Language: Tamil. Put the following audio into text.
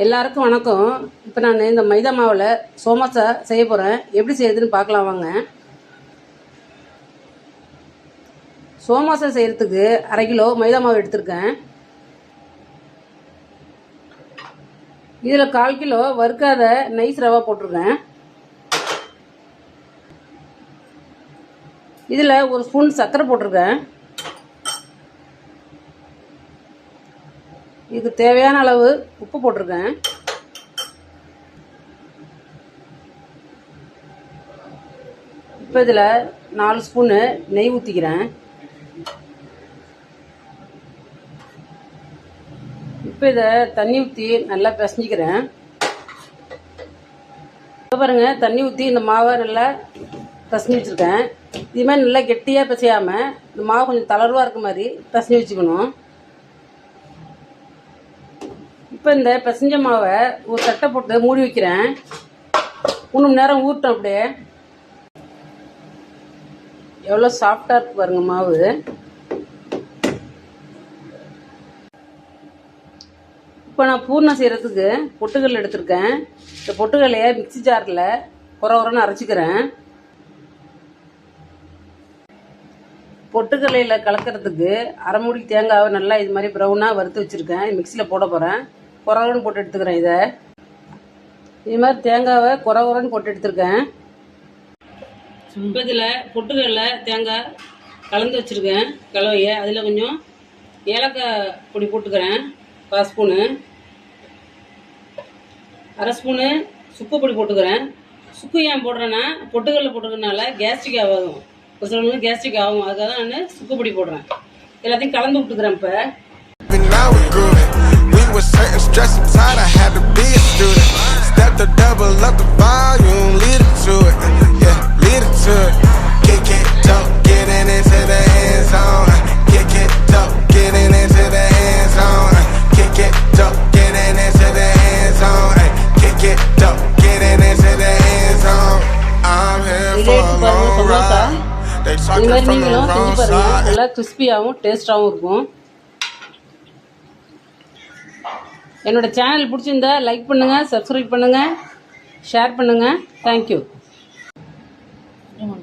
எல்லாருக்கும் வணக்கம். இப்போ நான் இந்த மைதா மாவில் சோமாசா செய்ய போகிறேன். எப்படி செய்யறதுன்னு பார்க்கலாம் வாங்க. சோமாசா செய்கிறதுக்கு 1/2 கிலோ மைதா மாவு எடுத்திருக்கேன். இதில் 1/4 கிலோ வறுக்காத நைஸ் ரவா போட்டிருக்கேன். இதில் 1 ஸ்பூன் சர்க்கரை போட்டிருக்கேன். இதுக்கு தேவையான அளவு உப்பு போட்டிருக்கேன். இப்போ இதில் 4 ஸ்பூனு நெய் ஊற்றிக்கிறேன். இப்போ இதை தண்ணி ஊற்றி நல்லா பிசைஞ்சிக்கிறேன். இப்போ பாருங்கள், தண்ணி ஊற்றி இந்த மாவை நல்லா பிசைஞ்சு வச்சுருக்கேன். இதுமாதிரி நல்லா கெட்டியாக பிசையாமல் இந்த மாவு கொஞ்சம் தளர்வாக இருக்க மாதிரி பிசைஞ்சு வச்சுக்கணும். இப்போ இந்த பிசைஞ்ச மாவை ஒரு தட்டை போட்டு மூடி வைக்கிறேன். 3 மணி நேரம் ஊறட்டும். அப்படியே எவ்வளோ சாஃப்டாக இருக்கு பாருங்க மாவு. இப்போ நான் பூர்ணம் செய்கிறதுக்கு பொட்டுக்கடலை எடுத்திருக்கேன். இந்த பொட்டுக்கடலையை மிக்சி ஜாரில் குறன்னு அரைச்சிக்கிறேன். பொட்டுக்கடலையில் கலக்கிறதுக்கு 1/2 மூடி தேங்காவை நல்லா இது மாதிரி ப்ரௌனாக வறுத்து வச்சுருக்கேன். மிக்சியில் போட போகிறேன். குறன்னு போட்டு எடுத்துக்கிறேன். இதை இது மாதிரி தேங்காவை குறன்னு போட்டு எடுத்துருக்கேன். இப்போ இதில் பொட்டுக்கடலை தேங்காய் கலந்து வச்சுருக்கேன் கலவையை. அதில் கொஞ்சம் ஏலக்காய் பொடி போட்டுக்கிறேன் 1/4 ஸ்பூனு. 1/2 ஸ்பூனு சுக்கு பொடி போட்டுக்கிறேன். சுக்கு ஏன் போடுறேன்னா பொட்டுக்கடலை போட்டுக்கிறதுனால கேஸ்ட்ரிக் ஆகும். ஒரு சில கேஸ்ட்ரிக் ஆகும். அதுக்காக தான் நான் சுக்கு பொடி போடுறேன். எல்லாத்தையும் கலந்து விட்டுக்கிறேன். இப்போ certain stress and tired, I had to be a student. Step to double up the volume, lead it to it. Yeah, lead it to it. Kick it, dope, getting into the end zone. Kick it, dope, getting into the end zone. Kick it, dope, getting into the end zone. Kick it, dope, getting into the end zone. I'm here for a long ride. They talking from the wrong side. நல்லா கிறிஸ்பியாகவும் டேஸ்டாகவும் இருக்கும். என்னோட சேனல் பிடிச்சிருந்தா லைக் பண்ணுங்கள், சப்ஸ்கிரைப் பண்ணுங்கள், ஷேர் பண்ணுங்கள். தேங்க்யூ.